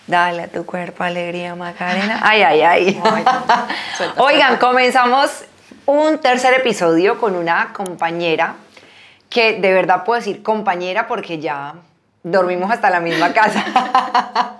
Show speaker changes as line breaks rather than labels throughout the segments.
Dale a tu cuerpo alegría, Macarena. Ay, ay, ay.
Ay, suelta,
Oigan,
suelta.
comenzamos un tercer episodio con una compañera que de verdad puedo decir compañera porque ya dormimos hasta la misma casa.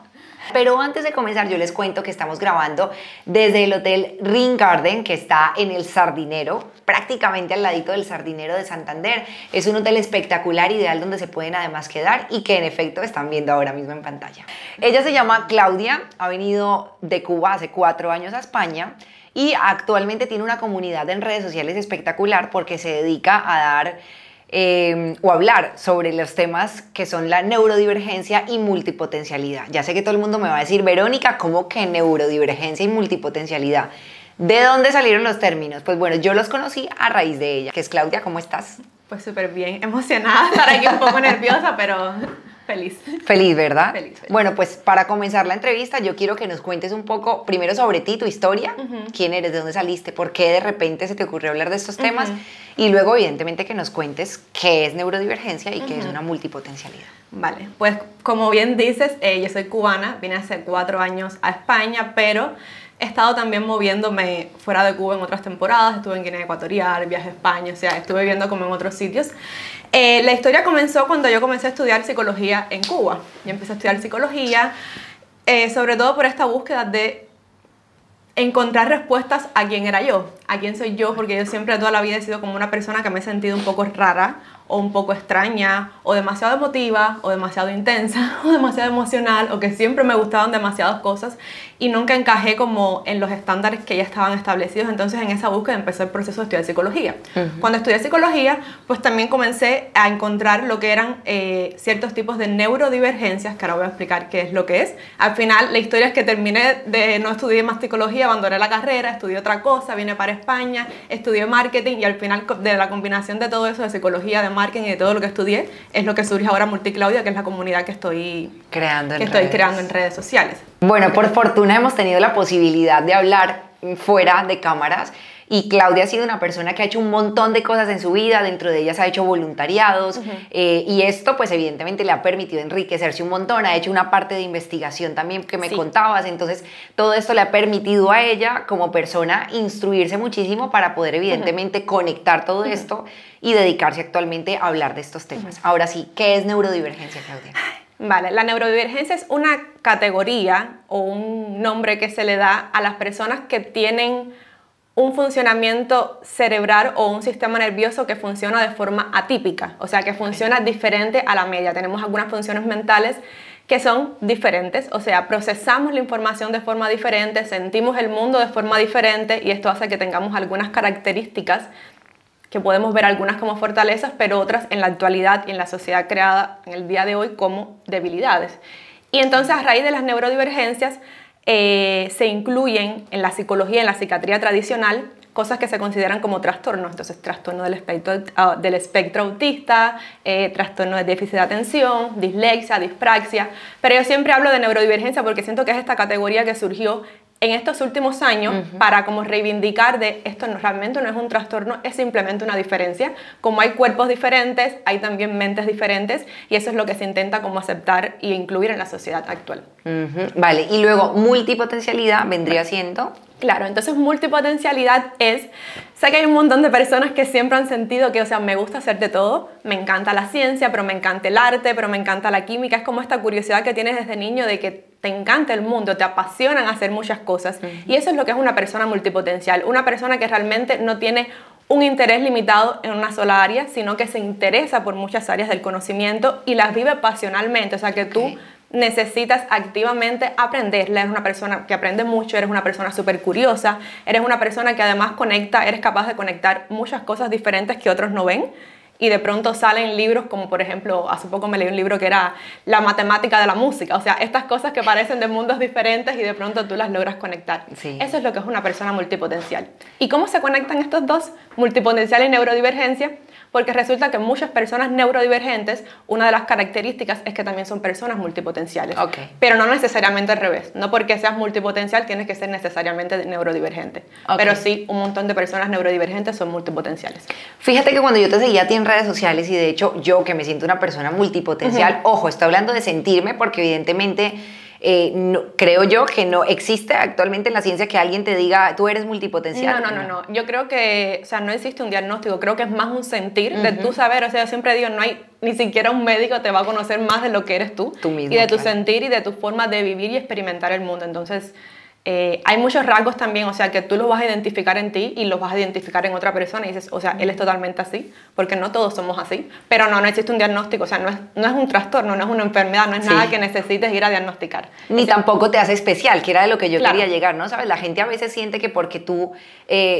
Pero antes de comenzar yo les cuento que estamos grabando desde el Hotel Ring Garden, que está en el Sardinero, prácticamente al ladito del Sardinero de Santander. Es un hotel espectacular, ideal, donde se pueden además quedar y que en efecto están viendo ahora mismo en pantalla. Ella se llama Claudia, ha venido de Cuba hace 4 años a España y actualmente tiene una comunidad en redes sociales espectacular porque se dedica a dar o hablar sobre los temas que son la neurodivergencia y multipotencialidad. Ya sé que todo el mundo me va a decir, Verónica, ¿cómo que neurodivergencia y multipotencialidad? ¿De dónde salieron los términos? Pues bueno, yo los conocí a raíz de ella, que es Claudia. ¿Cómo estás?
Pues súper bien, emocionada, estar aquí un poco nerviosa, pero feliz.
Feliz, ¿verdad?
Feliz.
Bueno, pues para comenzar la entrevista yo quiero que nos cuentes un poco, primero sobre ti, tu historia, quién eres, de dónde saliste, por qué de repente se te ocurrió hablar de estos temas, y luego evidentemente que nos cuentes qué es neurodivergencia y qué es una multipotencialidad.
Vale, pues como bien dices, yo soy cubana, vine hace 4 años a España, pero he estado también moviéndome fuera de Cuba en otras temporadas, estuve en Guinea Ecuatorial, viajé a España, o sea, estuve viviendo como en otros sitios. La historia comenzó cuando yo comencé a estudiar psicología en Cuba. Yo empecé a estudiar psicología, sobre todo por esta búsqueda de encontrar respuestas a quién era yo, a quién soy yo, porque yo siempre toda la vida he sido como una persona que me he sentido un poco rara, o un poco extraña, o demasiado emotiva, o demasiado intensa, o demasiado emocional, o que siempre me gustaban demasiadas cosas y nunca encajé como en los estándares que ya estaban establecidos. Entonces en esa búsqueda empezó el proceso de estudiar psicología. Cuando estudié psicología, pues también comencé a encontrar lo que eran ciertos tipos de neurodivergencias, que ahora voy a explicar qué es lo que es. Al final la historia es que terminé de no estudiar más psicología, abandoné la carrera, estudié otra cosa, vine para España, estudié marketing y al final de la combinación de todo eso, de psicología, de marketing y de todo lo que estudié, es lo que surge ahora Multiclaudia, que es la comunidad que estoy creando en redes sociales.
Bueno, por fortuna hemos tenido la posibilidad de hablar fuera de cámaras y Claudia ha sido una persona que ha hecho un montón de cosas en su vida, dentro de ellas ha hecho voluntariados y esto pues evidentemente le ha permitido enriquecerse un montón, ha hecho una parte de investigación también que me contabas, entonces todo esto le ha permitido a ella como persona instruirse muchísimo para poder evidentemente conectar todo esto y dedicarse actualmente a hablar de estos temas. Ahora sí, ¿qué es neurodivergencia, Claudia?
Vale, la neurodivergencia es una categoría o un nombre que se le da a las personas que tienen un funcionamiento cerebral o un sistema nervioso que funciona de forma atípica, o sea, que funciona diferente a la media. Tenemos algunas funciones mentales que son diferentes, o sea, procesamos la información de forma diferente, sentimos el mundo de forma diferente y esto hace que tengamos algunas características que podemos ver algunas como fortalezas, pero otras en la actualidad y en la sociedad creada en el día de hoy como debilidades. Y entonces a raíz de las neurodivergencias se incluyen en la psicología, en la psiquiatría tradicional, cosas que se consideran como trastornos. Entonces, trastorno del espectro autista, trastorno de déficit de atención, dislexia, dispraxia. Pero yo siempre hablo de neurodivergencia porque siento que es esta categoría que surgió en estos últimos años para como reivindicar de esto realmente no es un trastorno, es simplemente una diferencia. Como hay cuerpos diferentes, hay también mentes diferentes y eso es lo que se intenta como aceptar e incluir en la sociedad actual.
Vale, y luego multipotencialidad vendría siendo...
Claro, entonces multipotencialidad es, sé que hay un montón de personas que siempre han sentido que, o sea, me gusta hacer de todo, me encanta la ciencia, pero me encanta el arte, pero me encanta la química, es como esta curiosidad que tienes desde niño de que te encanta el mundo, te apasionan hacer muchas cosas y eso es lo que es una persona multipotencial, una persona que realmente no tiene un interés limitado en una sola área, sino que se interesa por muchas áreas del conocimiento y las vive pasionalmente, o sea que tú necesitas activamente aprender. Eres una persona que aprende mucho, eres una persona súper curiosa, eres una persona que además conecta, eres capaz de conectar muchas cosas diferentes que otros no ven y de pronto salen libros como por ejemplo, hace poco me leí un libro que era La matemática de la música, o sea, estas cosas que parecen de mundos diferentes y de pronto tú las logras conectar. Eso es lo que es una persona multipotencial. ¿Y cómo se conectan estos dos, multipotencial y neurodivergencia? Porque resulta que muchas personas neurodivergentes, una de las características es que también son personas multipotenciales. Pero no necesariamente al revés. No porque seas multipotencial tienes que ser necesariamente neurodivergente. Pero sí, un montón de personas neurodivergentes son multipotenciales.
Fíjate que cuando yo te seguía a ti en redes sociales y de hecho yo que me siento una persona multipotencial, ojo, estoy hablando de sentirme porque evidentemente creo yo que no existe actualmente en la ciencia que alguien te diga, tú eres multipotencial.
No. Yo creo que, o sea, no existe un diagnóstico, creo que es más un sentir de tú saber, o sea, yo siempre digo, no hay ni siquiera un médico te va a conocer más de lo que eres tú
mismo,
y de tu sentir y de tu forma de vivir y experimentar el mundo. Entonces, hay muchos rasgos también, o sea, que tú los vas a identificar en ti y los vas a identificar en otra persona y dices, o sea, él es totalmente así, porque no todos somos así, pero no existe un diagnóstico, o sea, no es un trastorno, no es una enfermedad, no es nada que necesites ir a diagnosticar.
Ni tampoco te hace especial, que era de lo que yo quería llegar, ¿no? ¿Sabes? La gente a veces siente que porque tú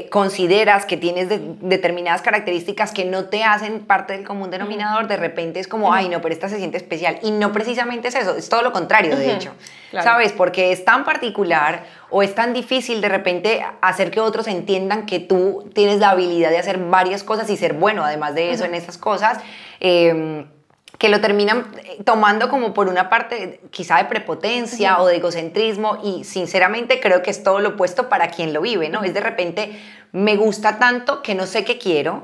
consideras que tienes determinadas características que no te hacen parte del común denominador, de repente es como, ay, no, pero esta se siente especial. Y no precisamente es eso, es todo lo contrario, de hecho. ¿Sabes? Porque es tan particular o es tan difícil de repente hacer que otros entiendan que tú tienes la habilidad de hacer varias cosas y ser bueno además de eso en esas cosas, que lo terminan tomando como por una parte quizá de prepotencia o de egocentrismo, y sinceramente creo que es todo lo opuesto para quien lo vive, ¿no? Es de repente, me gusta tanto que no sé qué quiero,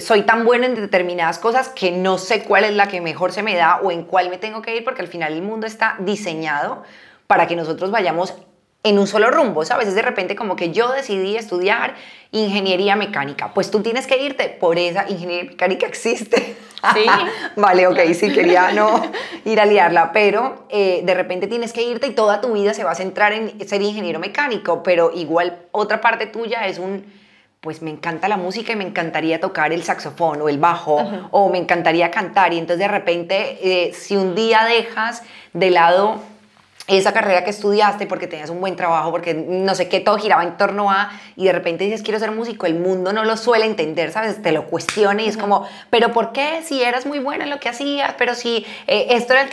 soy tan bueno en determinadas cosas que no sé cuál es la que mejor se me da o en cuál me tengo que ir, porque al final el mundo está diseñado para que nosotros vayamos en un solo rumbo, ¿sabes? Es de repente como que yo decidí estudiar ingeniería mecánica, pues tú tienes que irte por esa ingeniería mecánica existe.
Sí.
Vale, ok, sí, quería no ir a liarla, pero de repente tienes que irte y toda tu vida se va a centrar en ser ingeniero mecánico, pero igual otra parte tuya es pues me encanta la música y me encantaría tocar el saxofón o el bajo, o me encantaría cantar, y entonces de repente si un día dejas de lado esa carrera que estudiaste porque tenías un buen trabajo, porque no sé qué, todo giraba en torno a, y de repente dices quiero ser músico, el mundo no lo suele entender, ¿sabes? Te lo cuestiona y es como, pero ¿por qué? Si eras muy buena en lo que hacías, pero si esto era lo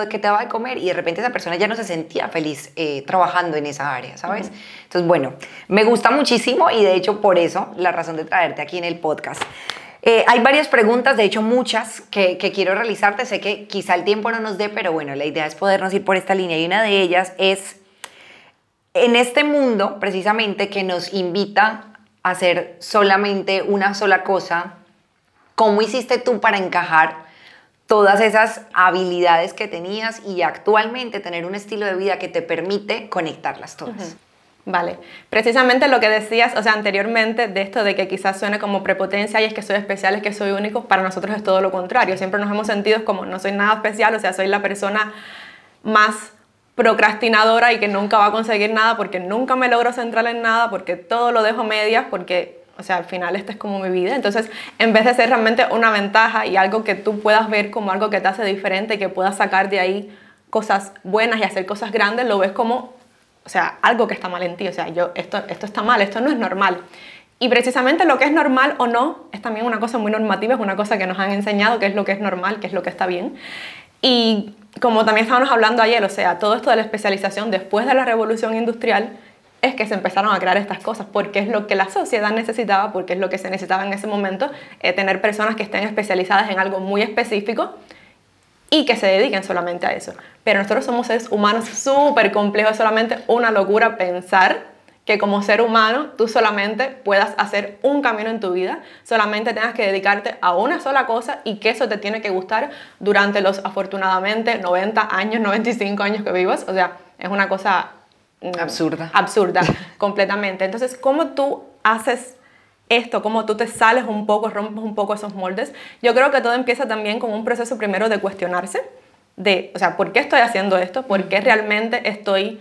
que te daba de comer, y de repente esa persona ya no se sentía feliz trabajando en esa área, ¿sabes? Entonces, bueno, me gusta muchísimo y de hecho por eso la razón de traerte aquí en el podcast. Hay varias preguntas, de hecho muchas, que quiero realizarte. Sé que quizá el tiempo no nos dé, pero bueno, la idea es podernos ir por esta línea. Y una de ellas es, en este mundo precisamente que nos invita a hacer solamente una sola cosa, ¿cómo hiciste tú para encajar todas esas habilidades que tenías y actualmente tener un estilo de vida que te permite conectarlas todas?
Vale, precisamente lo que decías, o sea, anteriormente, de esto de que quizás suene como prepotencia y es que soy especial, es que soy único, para nosotros es todo lo contrario. Siempre nos hemos sentido como no soy nada especial, o sea, soy la persona más procrastinadora y que nunca va a conseguir nada porque nunca me logro centrar en nada, porque todo lo dejo a medias, porque, o sea, al final esta es como mi vida. Entonces, en vez de ser realmente una ventaja y algo que tú puedas ver como algo que te hace diferente, que puedas sacar de ahí cosas buenas y hacer cosas grandes, lo ves como, o sea, algo que está mal en ti, o sea, esto está mal, esto no es normal. Y precisamente lo que es normal o no es también una cosa muy normativa, es una cosa que nos han enseñado qué es lo que es normal, qué es lo que está bien. Y como también estábamos hablando ayer, o sea, todo esto de la especialización después de la revolución industrial es que se empezaron a crear estas cosas, porque es lo que la sociedad necesitaba, porque es lo que se necesitaba en ese momento, tener personas que estén especializadas en algo muy específico y que se dediquen solamente a eso. Pero nosotros somos seres humanos súper complejos, es solamente una locura pensar que como ser humano tú solamente puedas hacer un camino en tu vida, solamente tengas que dedicarte a una sola cosa y que eso te tiene que gustar durante los afortunadamente 90 años, 95 años que vivas. O sea, es una cosa absurda completamente. Entonces, ¿cómo tú haces esto? ¿Cómo tú te sales un poco, rompes un poco esos moldes? Yo creo que todo empieza también con un proceso primero de cuestionarse, o sea, ¿por qué estoy haciendo esto? ¿Por qué realmente estoy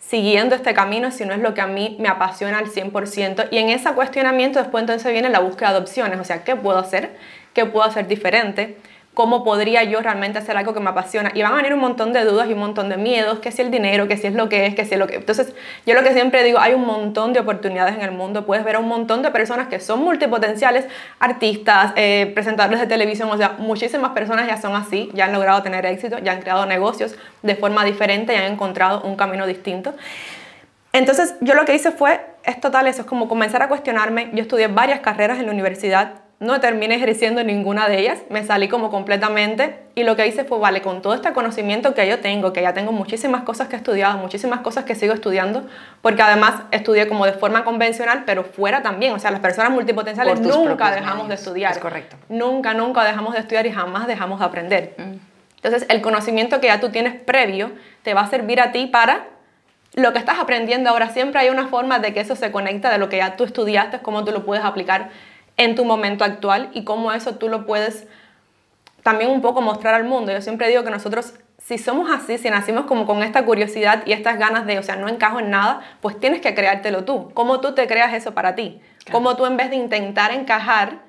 siguiendo este camino si no es lo que a mí me apasiona al 100%? Y en ese cuestionamiento después entonces viene la búsqueda de opciones, o sea, ¿qué puedo hacer? ¿Qué puedo hacer diferente? ¿Cómo podría yo realmente hacer algo que me apasiona? Y van a venir un montón de dudas y un montón de miedos, que si el dinero, que si es lo que es, que si es lo que... Entonces, yo lo que siempre digo, hay un montón de oportunidades en el mundo, puedes ver a un montón de personas que son multipotenciales, artistas, presentadores de televisión, o sea, muchísimas personas ya son así, ya han logrado tener éxito, ya han creado negocios de forma diferente y han encontrado un camino distinto. Entonces, yo lo que hice fue, es total eso, es como comenzar a cuestionarme. Yo estudié varias carreras en la universidad, no terminé ejerciendo ninguna de ellas, me salí como completamente y lo que hice fue, vale, con todo este conocimiento que yo tengo, que ya tengo muchísimas cosas que he estudiado, muchísimas cosas que sigo estudiando, porque además estudié como de forma convencional, pero fuera también, o sea, las personas multipotenciales nunca dejamos de estudiar.
Es correcto.
Nunca dejamos de estudiar y jamás dejamos de aprender. Entonces, el conocimiento que ya tú tienes previo te va a servir a ti para lo que estás aprendiendo ahora. Siempre hay una forma de que eso se conecta de lo que ya tú estudiaste, cómo tú lo puedes aplicar en tu momento actual y cómo eso tú lo puedes también un poco mostrar al mundo. Yo siempre digo que nosotros, si somos así, si nacimos como con esta curiosidad y estas ganas de, o sea, no encajo en nada, pues tienes que creártelo tú. ¿Cómo tú te creas eso para ti? Claro. ¿Cómo tú en vez de intentar encajar,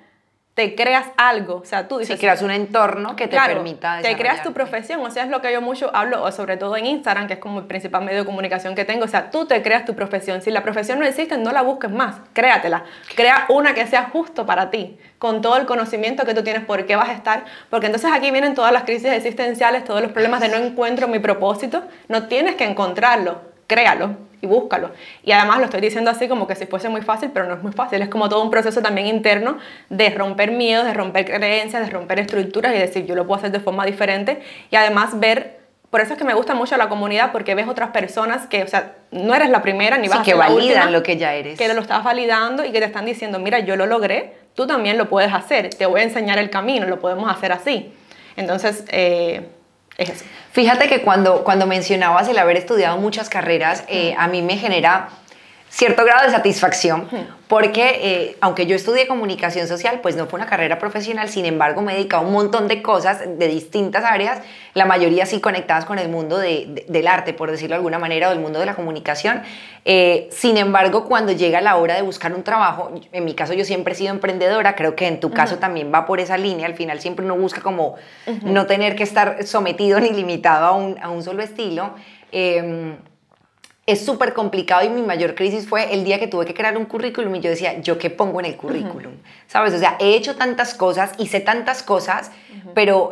te creas algo? O sea, tú dices...
Sí, creas un entorno que te permita
desarrollarte. Te creas tu profesión, o sea, es lo que yo mucho hablo, o sobre todo en Instagram, que es como el principal medio de comunicación que tengo. O sea, tú te creas tu profesión. Si la profesión no existe, no la busques más, créatela. Crea una que sea justo para ti, con todo el conocimiento que tú tienes, por qué vas a estar. Porque entonces aquí vienen todas las crisis existenciales, todos los problemas de no encuentro mi propósito. No tienes que encontrarlo, créalo y búscalo. Y además lo estoy diciendo así como que si fuese muy fácil, pero no es muy fácil. Es como todo un proceso también interno de romper miedos, de romper creencias, de romper estructuras y decir, yo lo puedo hacer de forma diferente. Y además ver, por eso es que me gusta mucho la comunidad, porque ves otras personas que, o sea, no eres la primera ni vas a ser la última. Que
validan lo que ya eres.
Que lo estás validando y que te están diciendo, mira, yo lo logré, tú también lo puedes hacer, te voy a enseñar el camino, lo podemos hacer así. Entonces, es eso.
Fíjate que cuando mencionabas el haber estudiado muchas carreras, a mí me genera cierto grado de satisfacción, porque aunque yo estudié comunicación social, pues no fue una carrera profesional, sin embargo me he dedicado a un montón de cosas de distintas áreas, la mayoría sí conectadas con el mundo del arte, por decirlo de alguna manera, o del mundo de la comunicación. Sin embargo, cuando llega la hora de buscar un trabajo, en mi caso yo siempre he sido emprendedora, creo que en tu caso también va por esa línea, al final siempre uno busca como no tener que estar sometido ni limitado a un solo estilo. Es súper complicado y mi mayor crisis fue el día que tuve que crear un currículum y yo decía, ¿yo qué pongo en el currículum? ¿Sabes? O sea, he hecho tantas cosas y sé tantas cosas, pero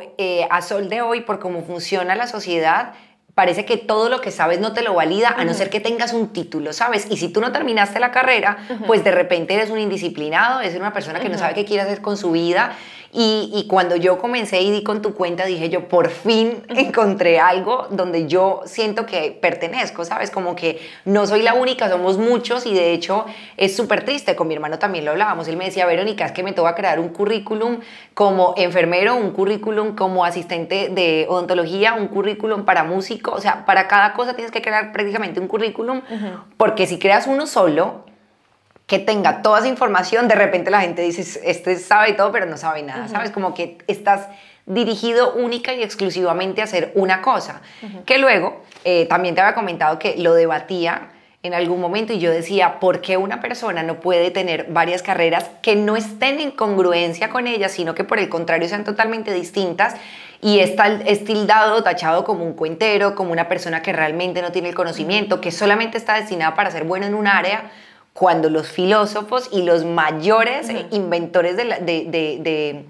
a sol de hoy, por cómo funciona la sociedad, parece que todo lo que sabes no te lo valida, a no ser que tengas un título, ¿sabes? Y si tú no terminaste la carrera, pues de repente eres un indisciplinado, eres una persona que no sabe qué quiere hacer con su vida. Y cuando yo comencé y di con tu cuenta, dije yo, por fin encontré algo donde yo siento que pertenezco, ¿sabes? Como que no soy la única, somos muchos y de hecho es súper triste. Con mi hermano también lo hablábamos. Él me decía, Verónica, es que me toca crear un currículum como enfermero, un currículum como asistente de odontología, un currículum para músico. O sea, para cada cosa tienes que crear prácticamente un currículum, porque si creas uno solo que tenga toda esa información, de repente la gente dice, este sabe todo, pero no sabe nada, ¿sabes? Como que estás dirigido única y exclusivamente a hacer una cosa. Que luego, también te había comentado que lo debatía en algún momento y yo decía, ¿por qué una persona no puede tener varias carreras que no estén en congruencia con ella, sino que por el contrario sean totalmente distintas? Y es tildado, tachado como un cuentero, como una persona que realmente no tiene el conocimiento, que solamente está destinada para ser bueno en un área, cuando los filósofos y los mayores inventores del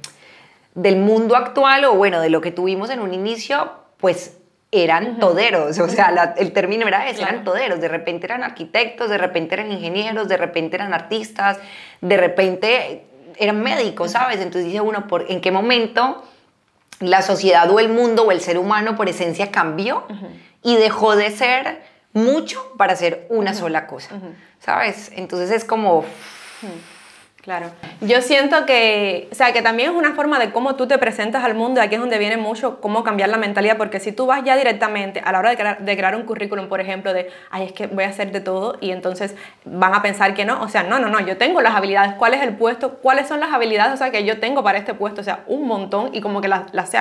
mundo actual, o bueno, de lo que tuvimos en un inicio, pues eran toderos, o sea, el término era ese, eran toderos, de repente eran arquitectos, de repente eran ingenieros, de repente eran artistas, de repente eran médicos, ¿sabes? Entonces dice uno, ¿en qué momento la sociedad o el mundo o el ser humano por esencia cambió y dejó de ser mucho para hacer una sola cosa? ¿Sabes? Entonces es como...
Claro. Yo siento que, o sea, que también es una forma de cómo tú te presentas al mundo, y aquí es donde viene mucho cómo cambiar la mentalidad, porque si tú vas ya directamente a la hora de crear un currículum, por ejemplo, de, ay, es que voy a hacer de todo, y entonces van a pensar que no, o sea, no, yo tengo las habilidades, ¿cuál es el puesto? ¿Cuáles son las habilidades, o sea, que yo tengo para este puesto? O sea, un montón, y como que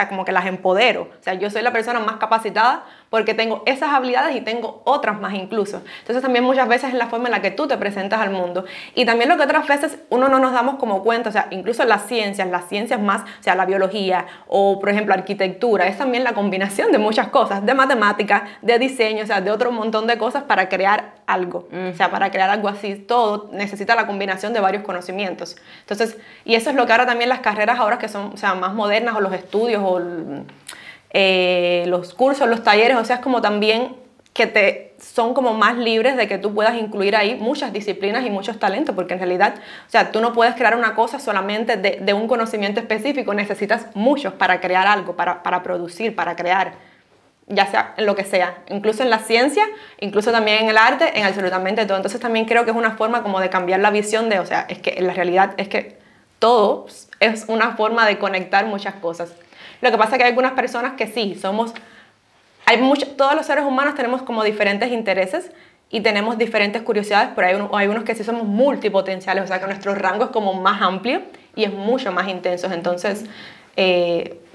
como que las empodero, o sea, yo soy la persona más capacitada porque tengo esas habilidades y tengo otras más incluso. Entonces también muchas veces es la forma en la que tú te presentas al mundo. Y también lo que otras veces uno no nos damos como cuenta, o sea, incluso las ciencias más, o sea, la biología o, por ejemplo, arquitectura, es también la combinación de muchas cosas, de matemáticas, de diseño, o sea, de otro montón de cosas para crear algo. O sea, para crear algo así, todo necesita la combinación de varios conocimientos. Entonces, y eso es lo que ahora también las carreras ahora que son, o sea, más modernas, o los estudios, o los cursos, los talleres, o sea, es como también que son como más libres de que tú puedas incluir ahí muchas disciplinas y muchos talentos, porque en realidad, o sea, tú no puedes crear una cosa solamente de un conocimiento específico, necesitas muchos para crear algo, para producir, para crear, ya sea en lo que sea, incluso en la ciencia, incluso también en el arte, en absolutamente todo. Entonces también creo que es una forma como de cambiar la visión de, o sea, es que en la realidad es que todo es una forma de conectar muchas cosas. Lo que pasa es que hay algunas personas que sí, todos los seres humanos tenemos como diferentes intereses y tenemos diferentes curiosidades, pero hay unos que sí somos multipotenciales, o sea que nuestro rango es como más amplio y es mucho más intenso. Entonces,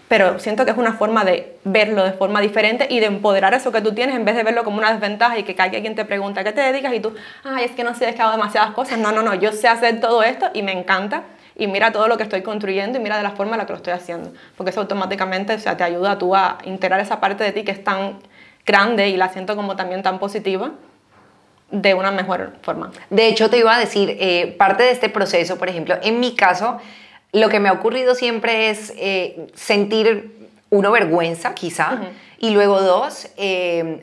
pero siento que es una forma de verlo de forma diferente y de empoderar eso que tú tienes en vez de verlo como una desventaja y que alguien te pregunta ¿qué te dedicas? Y tú, ay, es que no sé, es que hago demasiadas cosas. No, yo sé hacer todo esto y me encanta. Y mira todo lo que estoy construyendo y mira de la forma en la que lo estoy haciendo. Porque eso automáticamente, o sea, te ayuda a tú a integrar esa parte de ti que es tan grande y la siento como también tan positiva de una mejor forma.
De hecho, te iba a decir, parte de este proceso, por ejemplo, en mi caso, lo que me ha ocurrido siempre es sentir, uno, vergüenza, quizá, y luego dos,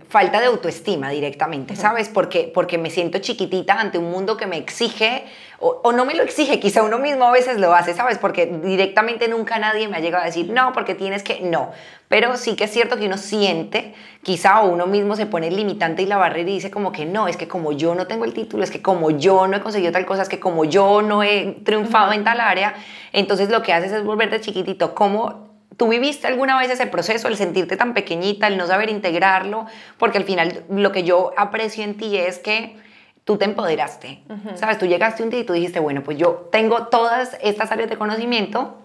falta de autoestima directamente, ¿sabes? Porque me siento chiquitita ante un mundo que me exige, o no me lo exige, quizá uno mismo a veces lo hace, ¿sabes? Porque directamente nunca nadie me ha llegado a decir, no, porque tienes que, no. Pero sí que es cierto que uno siente, quizá uno mismo se pone el limitante y la barrera y dice como que no, es que como yo no tengo el título, es que como yo no he conseguido tal cosa, es que como yo no he triunfado en tal área, entonces lo que haces es volverte chiquitito. ¿Cómo tú viviste alguna vez ese proceso, el sentirte tan pequeñita, el no saber integrarlo? Porque al final lo que yo aprecio en ti es que tú te empoderaste, ¿sabes? Tú llegaste un día y tú dijiste, bueno, pues yo tengo todas estas áreas de conocimiento,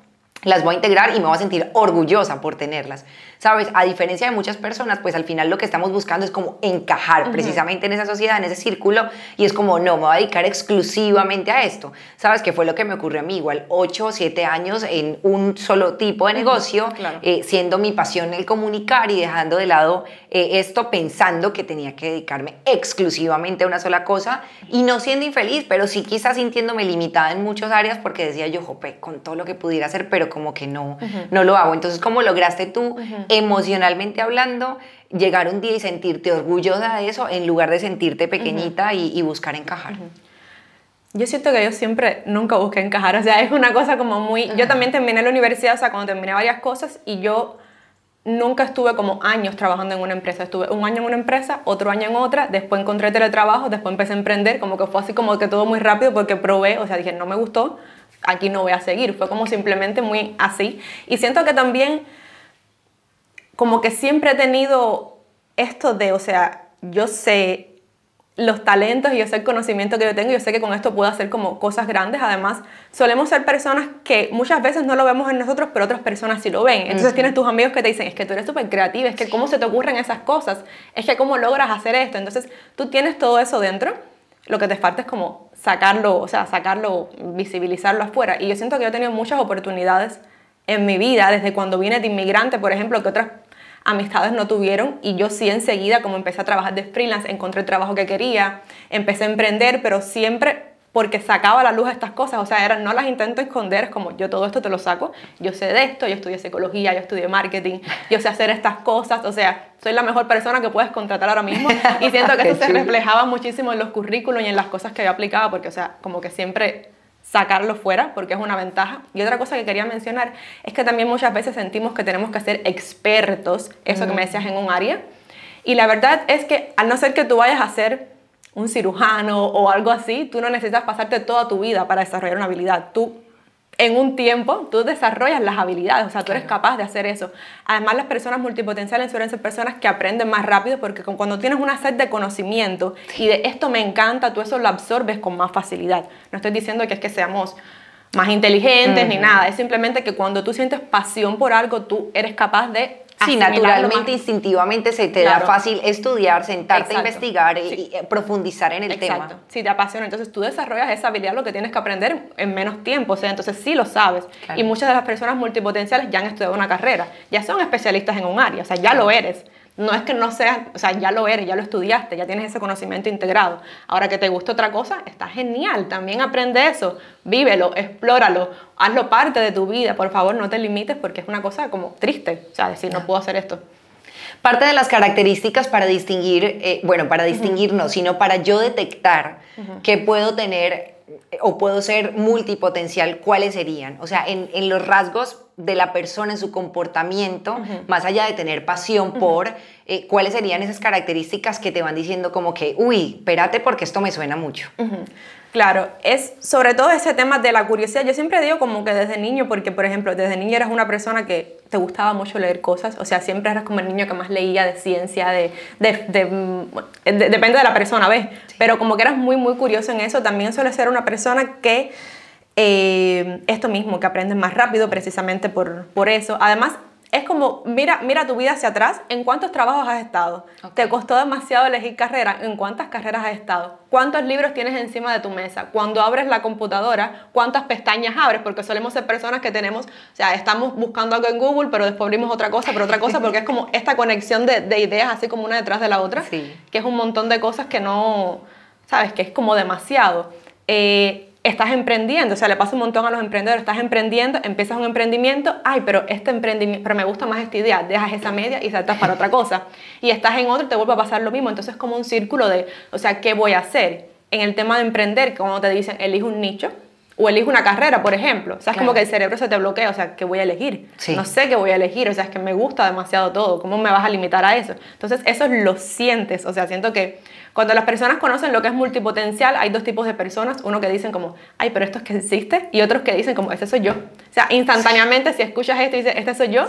las voy a integrar y me voy a sentir orgullosa por tenerlas, ¿sabes? A diferencia de muchas personas, pues al final lo que estamos buscando es como encajar precisamente en esa sociedad, en ese círculo, y es como, no, me voy a dedicar exclusivamente a esto, ¿sabes? Que fue lo que me ocurrió a mí, igual 8 o 7 años en un solo tipo de negocio,
claro.
Siendo mi pasión el comunicar y dejando de lado esto, pensando que tenía que dedicarme exclusivamente a una sola cosa y no siendo infeliz, pero sí quizás sintiéndome limitada en muchas áreas porque decía yo, jope, con todo lo que pudiera hacer, pero como que no lo hago. Entonces, ¿cómo lograste tú, emocionalmente hablando, llegar un día y sentirte orgullosa de eso en lugar de sentirte pequeñita y buscar encajar?
Yo siento que yo siempre, nunca busqué encajar, o sea, es una cosa como muy... Yo también terminé la universidad, o sea, cuando terminé varias cosas y yo nunca estuve como años trabajando en una empresa. Estuve un año en una empresa, otro año en otra, después encontré teletrabajo, después empecé a emprender, como que fue así como que todo muy rápido porque probé, o sea, dije, no me gustó, aquí no voy a seguir. Fue como simplemente muy así. Y siento que también como que siempre he tenido esto de, o sea, yo sé los talentos y yo sé el conocimiento que yo tengo, yo sé que con esto puedo hacer como cosas grandes. Además, solemos ser personas que muchas veces no lo vemos en nosotros, pero otras personas sí lo ven. Entonces tienes tus amigos que te dicen, es que tú eres súper creativa, es que cómo se te ocurren esas cosas, es que cómo logras hacer esto. Entonces tú tienes todo eso dentro, lo que te falta es como sacarlo, o sea, sacarlo, visibilizarlo afuera. Y yo siento que yo he tenido muchas oportunidades en mi vida, desde cuando vine de inmigrante, por ejemplo, que otras amistades no tuvieron, y yo sí enseguida, como empecé a trabajar de freelance, encontré el trabajo que quería, empecé a emprender, pero siempre porque sacaba a la luz estas cosas, o sea, no las intento esconder, es como yo todo esto te lo saco, yo sé de esto, yo estudié psicología, yo estudié marketing, yo sé hacer estas cosas, o sea, soy la mejor persona que puedes contratar ahora mismo, y siento que eso se reflejaba muchísimo en los currículos y en las cosas que yo aplicaba, porque, o sea, como que siempre sacarlo fuera, porque es una ventaja. Y otra cosa que quería mencionar es que también muchas veces sentimos que tenemos que ser expertos, eso que me decías, en un área, y la verdad es que al no ser que tú vayas a ser un cirujano o algo así, tú no necesitas pasarte toda tu vida para desarrollar una habilidad. Tú, en un tiempo, tú desarrollas las habilidades, o sea, tú eres capaz de hacer eso. Además, las personas multipotenciales suelen ser personas que aprenden más rápido porque cuando tienes una sed de conocimiento y de esto me encanta, tú eso lo absorbes con más facilidad. No estoy diciendo que es que seamos más inteligentes ni nada, es simplemente que cuando tú sientes pasión por algo, tú eres capaz de...
Sí, naturalmente, instintivamente se te da fácil estudiar, sentarte, investigar y profundizar en el tema.
Si te apasiona, entonces tú desarrollas esa habilidad, lo que tienes que aprender en menos tiempo, o sea, entonces sí lo sabes. Claro. Y muchas de las personas multipotenciales ya han estudiado una carrera, ya son especialistas en un área, o sea, ya lo eres. No es que no seas, o sea, ya lo eres, ya lo estudiaste, ya tienes ese conocimiento integrado. Ahora que te gusta otra cosa, está genial, también aprende eso, vívelo, explóralo, hazlo parte de tu vida, por favor, no te limites porque es una cosa como triste, o sea, decir, no puedo hacer esto.
Parte de las características para distinguir, bueno, para distinguir no, sino para yo detectar que puedo tener o puedo ser multipotencial, ¿cuáles serían? O sea, en los rasgos de la persona, en su comportamiento, más allá de tener pasión por, ¿cuáles serían esas características que te van diciendo como que, uy, espérate porque esto me suena mucho?
Claro, es sobre todo ese tema de la curiosidad. Yo siempre digo como que desde niño, porque por ejemplo, desde niño eras una persona que te gustaba mucho leer cosas, o sea, siempre eras como el niño que más leía de ciencia, depende de la persona, ¿ves? Sí. Pero como que eras muy, muy curioso en eso, también suele ser una persona que esto mismo, que aprendes más rápido precisamente por eso. Además, es como, mira tu vida hacia atrás, ¿en cuántos trabajos has estado? Okay. ¿Te costó demasiado elegir carrera? ¿En cuántas carreras has estado? ¿Cuántos libros tienes encima de tu mesa? Cuando abres la computadora, ¿cuántas pestañas abres? Porque solemos ser personas que tenemos, o sea, estamos buscando algo en Google, pero después abrimos otra cosa, porque es como esta conexión de ideas así como una detrás de la otra, sí. Que es un montón de cosas que no, ¿sabes? Que es como demasiado. Estás emprendiendo, o sea, le pasa un montón a los emprendedores, estás emprendiendo, empiezas un emprendimiento, pero pero me gusta más esta idea, dejas esa media y saltas para otra cosa. Y estás en otro y te vuelve a pasar lo mismo, entonces es como un círculo de, o sea, ¿qué voy a hacer? En el tema de emprender, como te dicen, elige un nicho o elige una carrera, por ejemplo. O sea, es como que el cerebro se te bloquea, o sea, ¿qué voy a elegir? Sí. No sé qué voy a elegir, o sea, es que me gusta demasiado todo, ¿cómo me vas a limitar a eso? Entonces, eso lo sientes, o sea, siento que cuando las personas conocen lo que es multipotencial, hay dos tipos de personas, uno que dicen como, ay, pero esto es que existe, y otros que dicen como, ese soy yo. O sea, instantáneamente, si escuchas esto y dices, este soy yo,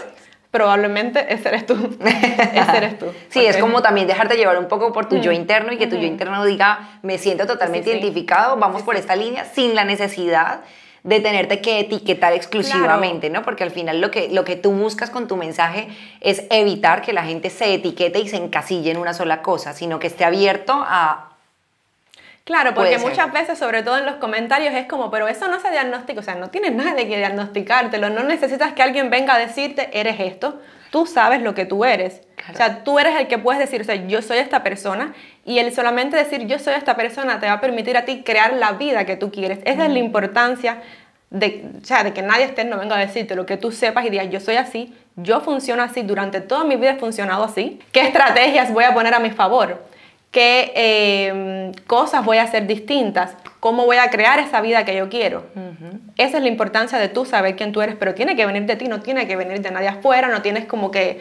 probablemente ese eres tú. Ese eres tú.
Sí, okay. Es como también dejarte llevar un poco por tu yo interno y que tu yo interno diga, me siento totalmente identificado, vamos por esta línea, sin la necesidad de tenerte que etiquetar exclusivamente, claro. ¿No? Porque al final lo que tú buscas con tu mensaje es evitar que la gente se etiquete y se encasille en una sola cosa, sino que esté abierto a...
Claro, porque muchas veces, sobre todo en los comentarios, es como, pero eso no se diagnostica, o sea, no tienes nada de que diagnosticártelo, no necesitas que alguien venga a decirte, eres esto, tú sabes lo que tú eres. Claro. O sea, tú eres el que puedes decir, o sea, yo soy esta persona, y el solamente decir yo soy esta persona te va a permitir a ti crear la vida que tú quieres. Esa es la importancia de que nadie externo venga a decirte, lo que tú sepas y digas, yo soy así, yo funciono así, durante toda mi vida he funcionado así. ¿Qué estrategias voy a poner a mi favor? ¿Qué cosas voy a hacer distintas? ¿Cómo voy a crear esa vida que yo quiero? Esa es la importancia de tú saber quién tú eres, pero tiene que venir de ti, no tiene que venir de nadie afuera, no tienes como que...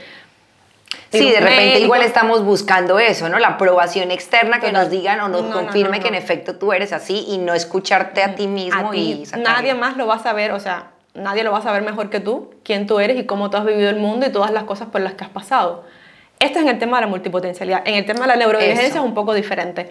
Sí, de repente igual estamos buscando eso, ¿no? La aprobación externa, que nos digan o nos confirme que en efecto tú eres así y no escucharte a ti mismo.
Nadie más lo va a saber, o sea, nadie lo va a saber mejor que tú, quién tú eres y cómo tú has vivido el mundo y todas las cosas por las que has pasado. Esto es en el tema de la multipotencialidad. En el tema de la neurodivergencia es un poco diferente.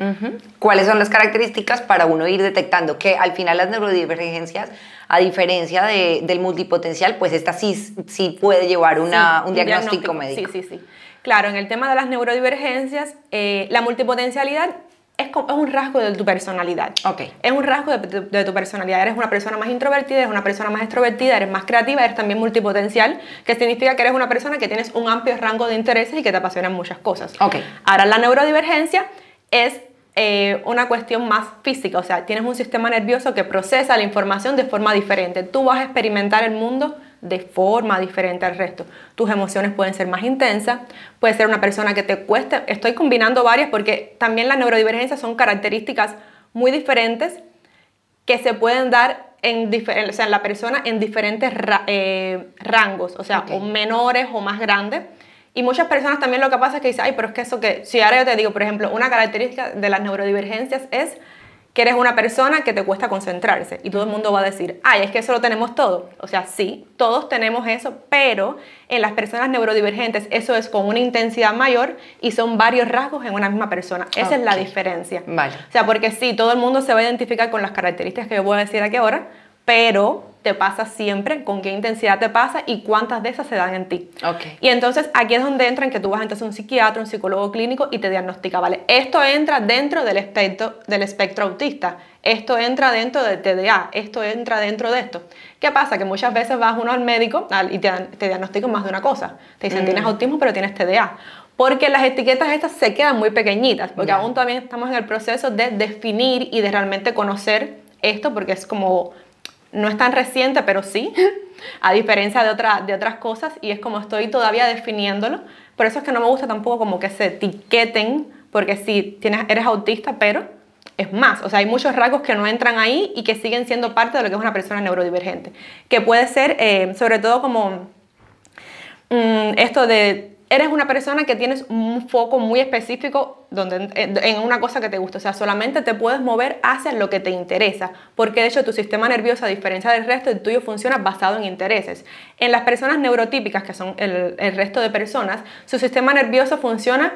¿Cuáles son las características para uno ir detectando que al final las neurodivergencias, a diferencia del multipotencial, pues esta sí puede llevar un diagnóstico médico?
Sí. Claro, en el tema de las neurodivergencias, la multipotencialidad es un rasgo de tu personalidad.
Okay.
Es un rasgo de tu personalidad. Eres una persona más introvertida, eres una persona más extrovertida, eres más creativa, eres también multipotencial, que significa que eres una persona que tienes un amplio rango de intereses y que te apasionan muchas cosas.
Okay.
Ahora, la neurodivergencia es una cuestión más física, o sea, tienes un sistema nervioso que procesa la información de forma diferente. Tú vas a experimentar el mundo de forma diferente al resto. Tus emociones pueden ser más intensas, puede ser una persona que te cueste. Estoy combinando varias porque también las neurodivergencias son características muy diferentes que se pueden dar en la persona en diferentes rangos, o sea, o menores o más grandes. Y muchas personas también lo que pasa es que dicen, ay, pero es que eso que... Si ahora yo te digo, por ejemplo, una característica de las neurodivergencias es que eres una persona que te cuesta concentrarse y todo el mundo va a decir, ay, es que eso lo tenemos todo. O sea, sí, todos tenemos eso, pero en las personas neurodivergentes eso es con una intensidad mayor y son varios rasgos en una misma persona. Esa es la diferencia.
Vale.
O sea, porque sí, todo el mundo se va a identificar con las características que yo voy a decir aquí ahora, pero te pasa siempre, con qué intensidad te pasa y cuántas de esas se dan en ti.
Okay.
Y entonces aquí es donde entra en que tú vas entonces a un psiquiatra, un psicólogo clínico y te diagnostica, ¿vale? Esto entra dentro del espectro autista, esto entra dentro del TDA, esto entra dentro de esto. ¿Qué pasa? Que muchas veces vas uno al médico y te diagnostican más de una cosa. Te dicen, tienes autismo, pero tienes TDA. Porque las etiquetas estas se quedan muy pequeñitas, porque aún todavía estamos en el proceso de definir y de realmente conocer esto, porque es como... No es tan reciente, pero sí, a diferencia de otras cosas, y es como estoy todavía definiéndolo. Por eso es que no me gusta tampoco como que se etiqueten, porque sí, eres autista, pero es más. O sea, hay muchos rasgos que no entran ahí y que siguen siendo parte de lo que es una persona neurodivergente. Que puede ser, sobre todo como esto de eres una persona que tienes un foco muy específico en una cosa que te gusta. O sea, solamente te puedes mover hacia lo que te interesa. Porque de hecho tu sistema nervioso, a diferencia del resto, el tuyo funciona basado en intereses. En las personas neurotípicas, que son el resto de personas, su sistema nervioso funciona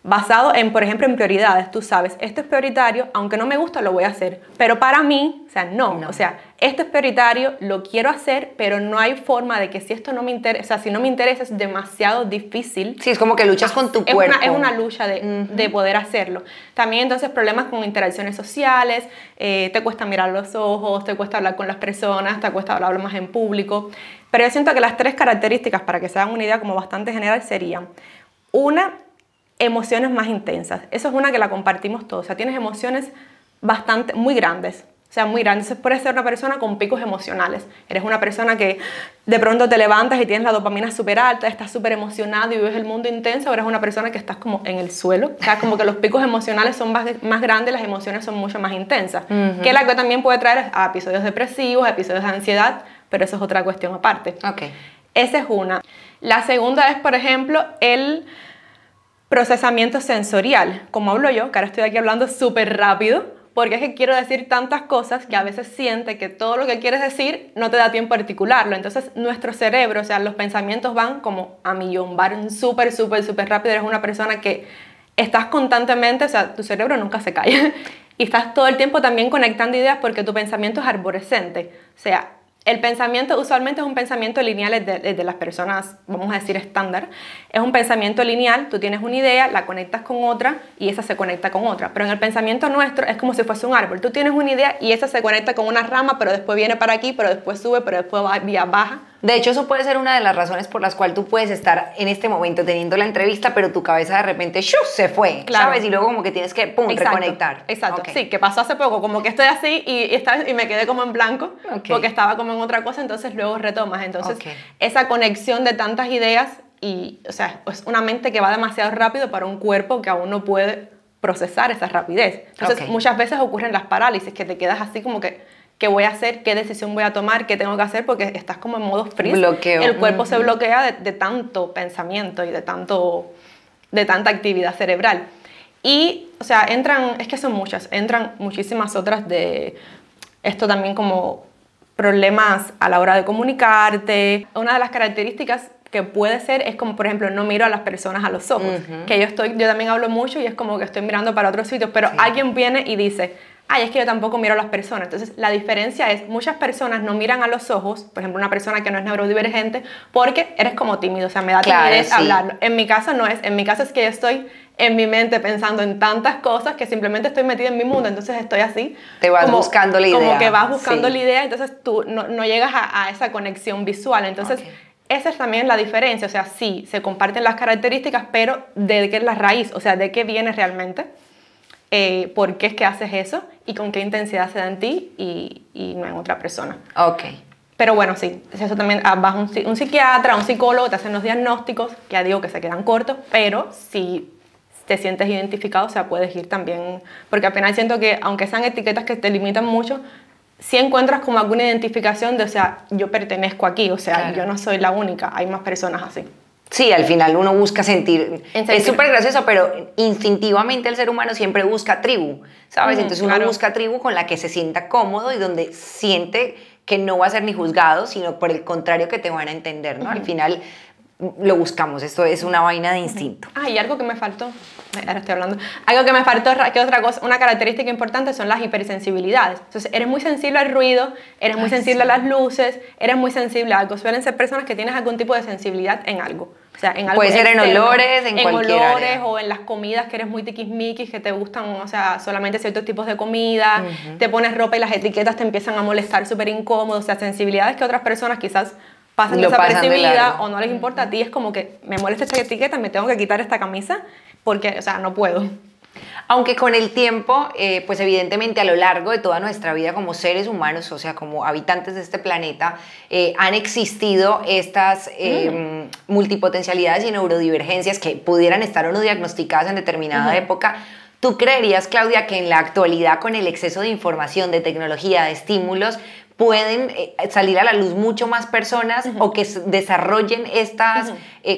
basado en, por ejemplo, en prioridades. Tú sabes, esto es prioritario, aunque no me gusta, lo voy a hacer. Pero para mí, o sea, no. O sea, esto es prioritario, lo quiero hacer, pero no hay forma de que si esto no me interesa, o sea, si no me interesa es demasiado difícil.
Sí, es como que luchas con tu cuerpo.
Es una lucha de poder hacerlo. También entonces problemas con interacciones sociales, te cuesta mirar los ojos, te cuesta hablar con las personas, te cuesta hablar más en público. Pero yo siento que las 3 características, para que se hagan una idea como bastante general, serían: una, emociones más intensas. Eso es una que la compartimos todos. O sea, tienes emociones muy grandes. O sea, muy grandes. Entonces, puedes ser una persona con picos emocionales. Eres una persona que de pronto te levantas y tienes la dopamina súper alta, estás súper emocionado y vives el mundo intenso. O eres una persona que estás como en el suelo. O sea, como que los picos emocionales son más grandes, las emociones son mucho más intensas. Que la que también puede traer a episodios depresivos, a episodios de ansiedad, pero eso es otra cuestión aparte. Esa es una. La segunda es, por ejemplo, el procesamiento sensorial. Como hablo yo, que ahora estoy aquí hablando súper rápido, porque es que quiero decir tantas cosas que a veces siente que todo lo que quieres decir no te da tiempo a articularlo. Entonces nuestro cerebro, o sea, los pensamientos van como a millón, van súper rápido. Eres una persona que estás constantemente, o sea, tu cerebro nunca se calla. Y estás todo el tiempo también conectando ideas porque tu pensamiento es arborescente. O sea, el pensamiento usualmente es un pensamiento lineal de las personas, vamos a decir estándar. Es un pensamiento lineal, tú tienes una idea, la conectas con otra y esa se conecta con otra. Pero en el pensamiento nuestro es como si fuese un árbol. Tú tienes una idea y esa se conecta con una rama, pero después viene para aquí, pero después sube, pero después baja.
De hecho, eso puede ser una de las razones por las cuales tú puedes estar en este momento teniendo la entrevista, pero tu cabeza de repente ¡shoo!, se fue, ¿sabes? Y luego como que tienes que ¡pum!, reconectar.
Exacto, sí, que pasó hace poco, como que estoy así y me quedé como en blanco, porque estaba como en otra cosa, entonces luego retomas. Entonces, esa conexión de tantas ideas y, o sea, es una mente que va demasiado rápido para un cuerpo que aún no puede procesar esa rapidez. Entonces, muchas veces ocurren las parálisis, que te quedas así como que ¿qué voy a hacer? ¿Qué decisión voy a tomar? ¿Qué tengo que hacer? Porque estás como en modo freeze.
Bloqueo.
El cuerpo se bloquea de tanto pensamiento y de tanta actividad cerebral. Y, o sea, es que son muchas, entran muchísimas otras de esto también, como problemas a la hora de comunicarte. Una de las características que puede ser es como, por ejemplo, no miro a las personas a los ojos. Que yo también hablo mucho y es como que estoy mirando para otros sitios, pero alguien viene y dice: ay, es que yo tampoco miro a las personas. Entonces, la diferencia es, muchas personas no miran a los ojos, por ejemplo, una persona que no es neurodivergente, porque eres como tímido, o sea, me da timidez hablarlo. En mi caso no es, en mi caso es que yo estoy en mi mente pensando en tantas cosas que simplemente estoy metida en mi mundo, entonces estoy así.
Te vas buscando la idea.
Como que vas buscando la idea, entonces tú no llegas a esa conexión visual. Entonces, esa es también la diferencia, o sea, sí, se comparten las características, pero ¿de qué es la raíz? O sea, ¿de qué viene realmente? ¿Por qué es que haces eso? Y con qué intensidad se da en ti y no en otra persona. Pero bueno, sí, eso también vas a un psiquiatra, a un psicólogo, te hacen los diagnósticos, que ya digo que se quedan cortos, pero si te sientes identificado, o sea, puedes ir también, porque al final siento que aunque sean etiquetas que te limitan mucho, si encuentras como alguna identificación de, o sea, yo pertenezco aquí, o sea, yo no soy la única, hay más personas así.
Sí, al final uno busca sentir. Es súper gracioso, pero instintivamente el ser humano siempre busca tribu, ¿sabes? Entonces uno busca tribu con la que se sienta cómodo y donde siente que no va a ser ni juzgado, sino por el contrario que te van a entender, ¿no? Al final lo buscamos, esto es una vaina de instinto.
Y algo que me faltó, ahora estoy hablando, algo que me faltó, que otra cosa, una característica importante son las hipersensibilidades. Entonces, eres muy sensible al ruido, eres muy sensible a las luces, eres muy sensible a algo. Suelen ser personas que tienes algún tipo de sensibilidad en algo. O sea, en algo
puede ser
externo,
en olores, en cualquier área.
O en las comidas, que eres muy tiquismiquis, que te gustan, o sea, solamente ciertos tipos de comida, te pones ropa y las etiquetas te empiezan a molestar, súper incómodo. O sea, sensibilidades que otras personas quizás pasan desapercibida o no les importa. A ti es como que me molesta esta etiqueta, me tengo que quitar esta camisa porque, o sea, no puedo.
Aunque con el tiempo, pues evidentemente a lo largo de toda nuestra vida como seres humanos, o sea, como habitantes de este planeta, han existido estas multipotencialidades y neurodivergencias que pudieran estar o no diagnosticadas en determinada época. ¿Tú creerías, Claudia, que en la actualidad, con el exceso de información, de tecnología, de estímulos, pueden salir a la luz mucho más personas o que desarrollen estas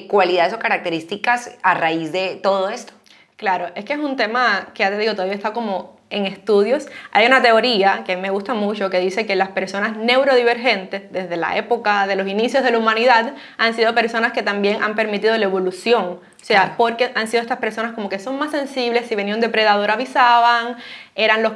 cualidades o características a raíz de todo esto.
Claro, es que es un tema que ya te digo, todavía está como en estudios. Hay una teoría que me gusta mucho que dice que las personas neurodivergentes, desde la época de los inicios de la humanidad, han sido personas que también han permitido la evolución. O sea, porque han sido estas personas como que son más sensibles, si venía un depredador avisaban, eran los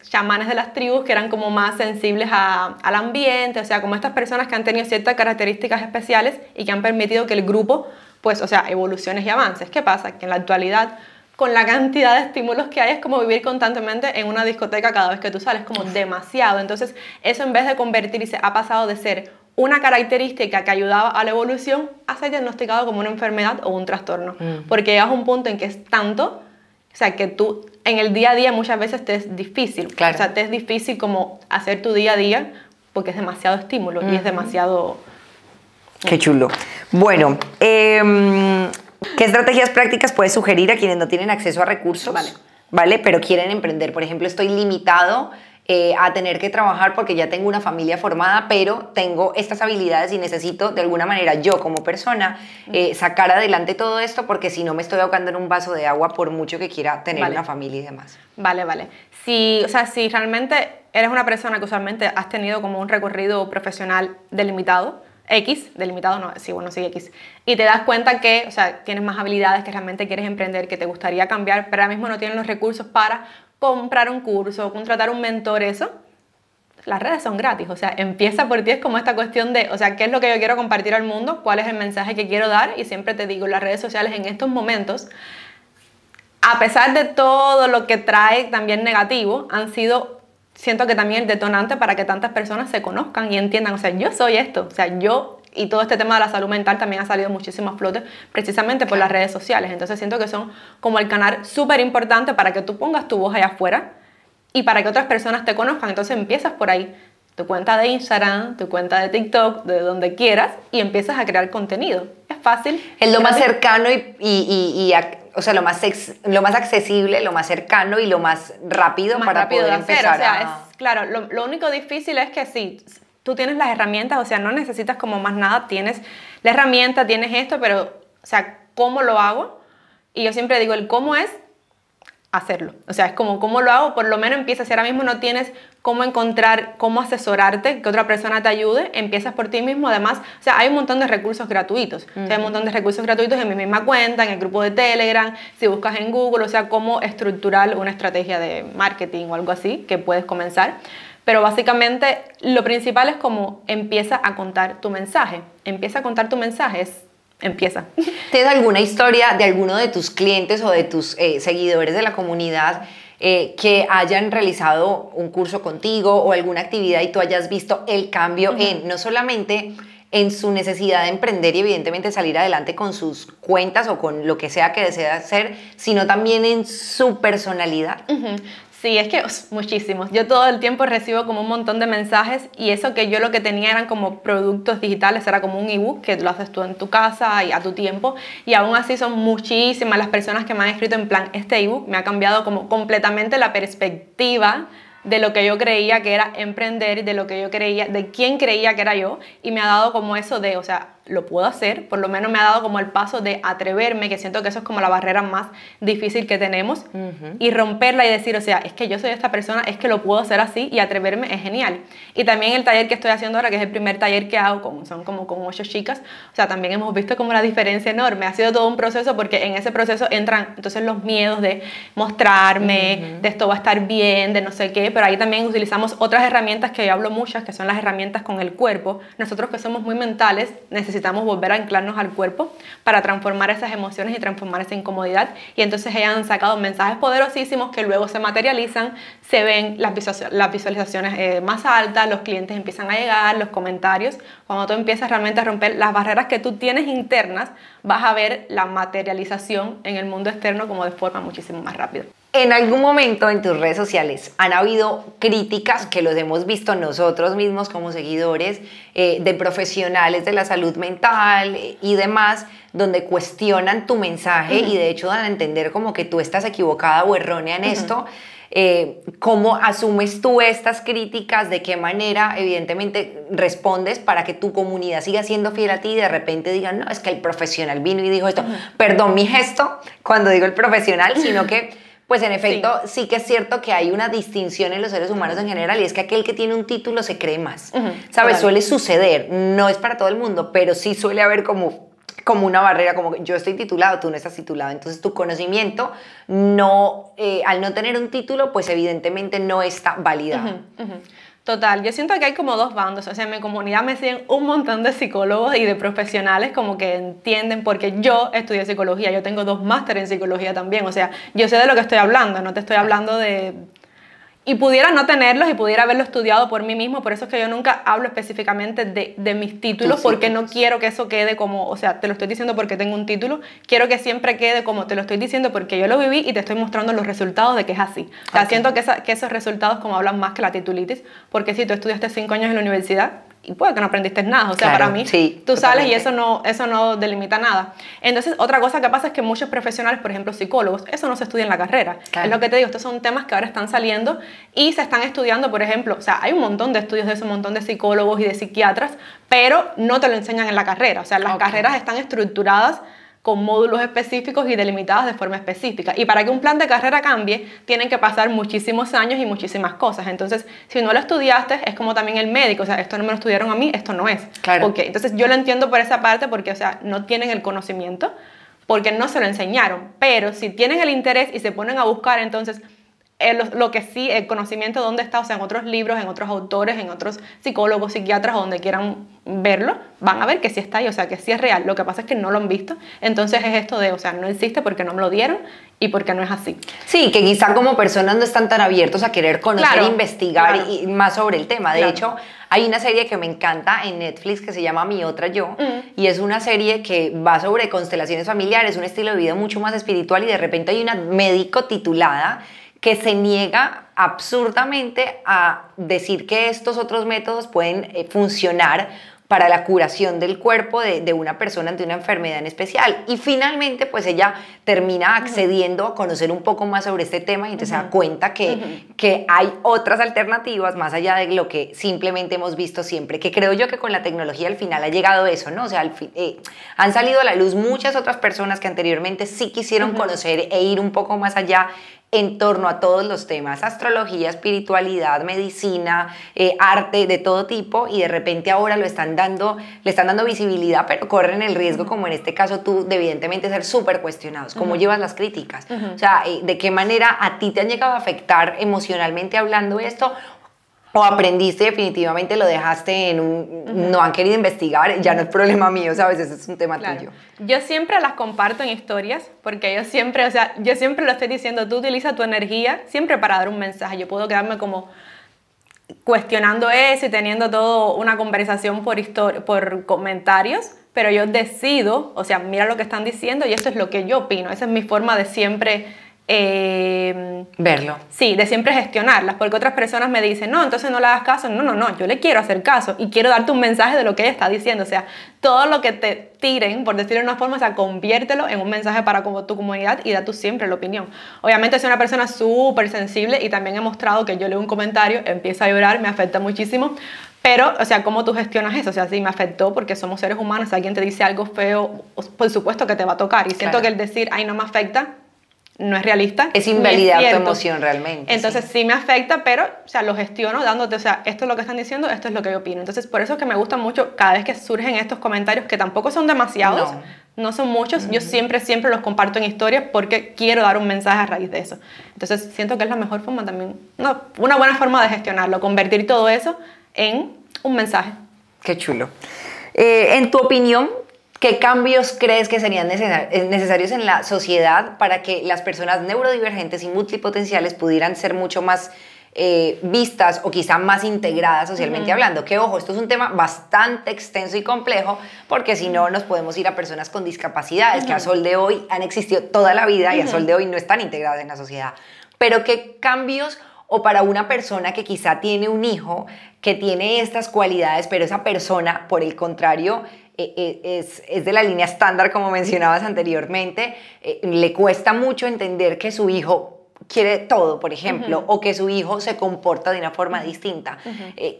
chamanes de las tribus que eran como más sensibles al ambiente, o sea, como estas personas que han tenido ciertas características especiales y que han permitido que el grupo, pues, o sea, evoluciones y avances. ¿Qué pasa? Que en la actualidad, con la cantidad de estímulos que hay, es como vivir constantemente en una discoteca cada vez que tú sales, como demasiado. Entonces, eso en vez de convertirse, ha pasado de ser una característica que ayudaba a la evolución a ser diagnosticado como una enfermedad o un trastorno. Porque llegas a un punto en que es tanto, o sea, que tú en el día a día muchas veces te es difícil. Claro. O sea, te es difícil como hacer tu día a día porque es demasiado estímulo y es demasiado...
Qué chulo. Bueno, ¿qué estrategias prácticas puedes sugerir a quienes no tienen acceso a recursos? ¿Vale? Pero quieren emprender. Por ejemplo, estoy limitado a tener que trabajar porque ya tengo una familia formada, pero tengo estas habilidades y necesito de alguna manera yo como persona sacar adelante todo esto porque si no me estoy ahogando en un vaso de agua por mucho que quiera tener una familia y demás.
Vale. Si realmente eres una persona que usualmente has tenido como un recorrido profesional delimitado, X, y te das cuenta que, o sea, tienes más habilidades, que realmente quieres emprender, que te gustaría cambiar, pero ahora mismo no tienes los recursos para comprar un curso, contratar un mentor, eso, las redes son gratis, o sea, empieza por ti, es como esta cuestión de, o sea, ¿qué es lo que yo quiero compartir al mundo? ¿Cuál es el mensaje que quiero dar? Y siempre te digo, las redes sociales en estos momentos, a pesar de todo lo que trae también negativo, han sido... Siento que también el detonante para que tantas personas se conozcan y entiendan, o sea, yo soy esto, o sea, yo y todo este tema de la salud mental también ha salido muchísimo a flote precisamente por las redes sociales. Entonces siento que son como el canal súper importante para que tú pongas tu voz allá afuera y para que otras personas te conozcan. Entonces empiezas por ahí, tu cuenta de Instagram, tu cuenta de TikTok, de donde quieras, y empiezas a crear contenido. Es fácil.
Es lo más cercano o sea, lo más accesible, lo más cercano y lo más rápido para poder empezar.
O sea, claro, lo único difícil es que sí, tú tienes las herramientas, o sea, no necesitas como más nada, tienes la herramienta, tienes esto, pero, o sea, ¿cómo lo hago? Y yo siempre digo, el cómo es hacerlo. O sea, es como, ¿cómo lo hago? Por lo menos empieza. Si ahora mismo no tienes cómo encontrar, cómo asesorarte, que otra persona te ayude, empiezas por ti mismo. Además, o sea, hay un montón de recursos gratuitos. O sea, hay un montón de recursos gratuitos en mi misma cuenta, en el grupo de Telegram, si buscas en Google, o sea, cómo estructurar una estrategia de marketing o algo así, que puedes comenzar. Pero básicamente, lo principal es como empieza a contar tu mensaje. Empieza a contar tu mensaje, empieza.
¿Tienes alguna historia de alguno de tus clientes o de tus seguidores de la comunidad que hayan realizado un curso contigo o alguna actividad y tú hayas visto el cambio en, no solamente en su necesidad de emprender y evidentemente salir adelante con sus cuentas o con lo que sea que desea hacer, sino también en su personalidad?
Sí, es que muchísimos. Yo todo el tiempo recibo como un montón de mensajes y eso que yo lo que tenía eran como productos digitales, era como un ebook que lo haces tú en tu casa y a tu tiempo, y aún así son muchísimas las personas que me han escrito en plan, este ebook me ha cambiado como completamente la perspectiva de lo que yo creía que era emprender, de lo que yo creía, de quién creía que era yo, y me ha dado como eso de, o sea, lo puedo hacer, por lo menos me ha dado como el paso de atreverme, que siento que eso es como la barrera más difícil que tenemos, y romperla y decir, o sea, es que yo soy esta persona, es que lo puedo hacer así, y atreverme es genial. Y también el taller que estoy haciendo ahora, que es el primer taller que hago, son como con 8 chicas, o sea, también hemos visto como la diferencia enorme, ha sido todo un proceso, porque en ese proceso entran entonces los miedos de mostrarme, de esto va a estar bien, de no sé qué, pero ahí también utilizamos otras herramientas que yo hablo muchas, que son las herramientas con el cuerpo. Nosotros que somos muy mentales, necesitamos volver a anclarnos al cuerpo para transformar esas emociones y transformar esa incomodidad, y entonces ellas han sacado mensajes poderosísimos que luego se materializan, se ven las visualizaciones más altas, los clientes empiezan a llegar, los comentarios. Cuando tú empiezas realmente a romper las barreras que tú tienes internas, vas a ver la materialización en el mundo externo como de forma muchísimo más rápida.
En algún momento en tus redes sociales han habido críticas que los hemos visto nosotros mismos como seguidores de profesionales de la salud mental y demás, donde cuestionan tu mensaje y de hecho dan a entender como que tú estás equivocada o errónea en esto. ¿Cómo asumes tú estas críticas? ¿De qué manera, evidentemente, respondes para que tu comunidad siga siendo fiel a ti y de repente digan, no, es que el profesional vino y dijo esto? Perdón mi gesto cuando digo el profesional, sino que, pues en efecto, sí que es cierto que hay una distinción en los seres humanos en general y es que aquel que tiene un título se cree más. ¿Sabes? Suele suceder, no es para todo el mundo, pero sí suele haber como una barrera, como yo estoy titulado, tú no estás titulado. Entonces tu conocimiento, al no tener un título, pues evidentemente no está validado.
Total, yo siento que hay como dos bandos, o sea, en mi comunidad me siguen un montón de psicólogos y de profesionales como que entienden, porque yo estudié psicología, yo tengo 2 másteres en psicología también, o sea, yo sé de lo que estoy hablando, no te estoy hablando de... Y pudiera no tenerlos y pudiera haberlo estudiado por mí mismo, por eso es que yo nunca hablo específicamente de mis títulos, porque no quiero que eso quede como, o sea, te lo estoy diciendo porque tengo un título, quiero que siempre quede como te lo estoy diciendo porque yo lo viví y te estoy mostrando los resultados de que es así. O sea, siento que esos resultados como hablan más que la titulitis, porque si tú estudiaste 5 años en la universidad, y puede que no aprendiste nada, o sea,
claro,
para mí,
sí,
tú
totalmente.
sales y eso no delimita nada. Entonces, otra cosa que pasa es que muchos profesionales, por ejemplo, psicólogos, eso no se estudia en la carrera. Claro. Es lo que te digo, estos son temas que ahora están saliendo y se están estudiando, por ejemplo, o sea, hay un montón de estudios de eso, un montón de psicólogos y de psiquiatras, pero no te lo enseñan en la carrera. O sea, las carreras están estructuradas con módulos específicos y delimitadas de forma específica. Y para que un plan de carrera cambie, tienen que pasar muchísimos años y muchísimas cosas. Entonces, si no lo estudiaste, es como también el médico. O sea, esto no me lo estudiaron a mí, esto no es.
Claro.
Okay. Entonces, yo lo entiendo por esa parte porque, o sea, no tienen el conocimiento porque no se lo enseñaron. Pero si tienen el interés y se ponen a buscar, entonces... lo que sí, el conocimiento dónde está, o sea, en otros libros, en otros autores, en otros psicólogos, psiquiatras, donde quieran verlo, van a ver que sí está ahí, o sea, que sí es real. Lo que pasa es que no lo han visto, entonces es esto de, o sea, no existe porque no me lo dieron y porque no es así.
Sí, que quizá como personas no están tan abiertos a querer conocer, investigar y más sobre el tema. De hecho, hay una serie que me encanta en Netflix que se llama Mi Otra Yo, y es una serie que va sobre constelaciones familiares, un estilo de vida mucho más espiritual, y de repente hay una médico titulada que se niega absurdamente a decir que estos otros métodos pueden funcionar para la curación del cuerpo de una persona ante una enfermedad en especial. Y finalmente, pues ella termina accediendo a conocer un poco más sobre este tema y entonces se da cuenta que hay otras alternativas más allá de lo que simplemente hemos visto siempre, que creo yo que con la tecnología al final ha llegado eso, ¿no? O sea, han salido a la luz muchas otras personas que anteriormente sí quisieron conocer e ir un poco más allá en torno a todos los temas, astrología, espiritualidad, medicina, arte de todo tipo, y de repente ahora le están dando visibilidad, pero corren el riesgo, como en este caso tú, de evidentemente ser súper cuestionados. ¿Cómo llevas las críticas? O sea, ¿de qué manera a ti te han llegado a afectar emocionalmente hablando esto? ¿O aprendiste definitivamente, lo dejaste en un... no han querido investigar, ya no es problema mío, ¿sabes? Ese es un tema tuyo.
Yo siempre las comparto en historias, porque yo siempre lo estoy diciendo, tú utiliza tu energía siempre para dar un mensaje. Yo puedo quedarme como cuestionando eso y teniendo toda una conversación por comentarios, pero yo decido, o sea, mira lo que están diciendo y esto es lo que yo opino. Esa es mi forma de siempre...
verlo.
Sí, de siempre gestionarlas, porque otras personas me dicen, no, entonces no le hagas caso. No, yo le quiero hacer caso y quiero darte un mensaje de lo que ella está diciendo. O sea, todo lo que te tiren, por decirlo de una forma, o sea, conviértelo en un mensaje para tu comunidad y da tú siempre la opinión. Obviamente soy una persona súper sensible y también he mostrado que yo leo un comentario, empiezo a llorar, me afecta muchísimo. Pero, o sea, ¿cómo tú gestionas eso? O sea, sí me afectó porque somos seres humanos. Si alguien te dice algo feo, por supuesto que te va a tocar. Y siento que el decir, ay, no me afecta, no es realista.
Es invalidar tu emoción realmente.
Entonces sí me afecta, pero o sea, lo gestiono dándote, o sea, esto es lo que están diciendo, esto es lo que yo opino. Entonces por eso es que me gusta mucho cada vez que surgen estos comentarios, que tampoco son demasiados, no son muchos, yo siempre los comparto en historias porque quiero dar un mensaje a raíz de eso. Entonces siento que es la mejor forma también, una buena forma de gestionarlo, convertir todo eso en un mensaje.
Qué chulo. En tu opinión, ¿qué cambios crees que serían necesarios en la sociedad para que las personas neurodivergentes y multipotenciales pudieran ser mucho más vistas o quizá más integradas socialmente hablando? Que ojo, esto es un tema bastante extenso y complejo, porque si no nos podemos ir a personas con discapacidades que a sol de hoy han existido toda la vida y a sol de hoy no están integradas en la sociedad. Pero ¿qué cambios, o para una persona que quizá tiene un hijo que tiene estas cualidades, pero esa persona, por el contrario, es de la línea estándar, como mencionabas anteriormente, le cuesta mucho entender que su hijo quiere todo, por ejemplo, o que su hijo se comporta de una forma distinta.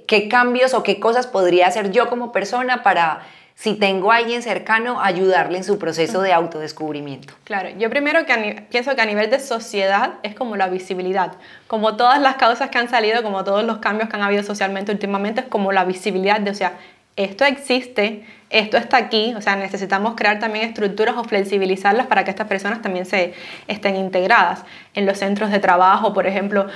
¿Qué cambios o qué cosas podría hacer yo como persona para, si tengo a alguien cercano, ayudarle en su proceso de autodescubrimiento?
Claro, yo primero pienso que a nivel de sociedad es como la visibilidad. Como todas las causas que han salido, como todos los cambios que han habido socialmente últimamente, es como la visibilidad de, o sea, esto existe, esto está aquí, o sea, necesitamos crear también estructuras o flexibilizarlas para que estas personas también se estén integradas. En los centros de trabajo, por ejemplo,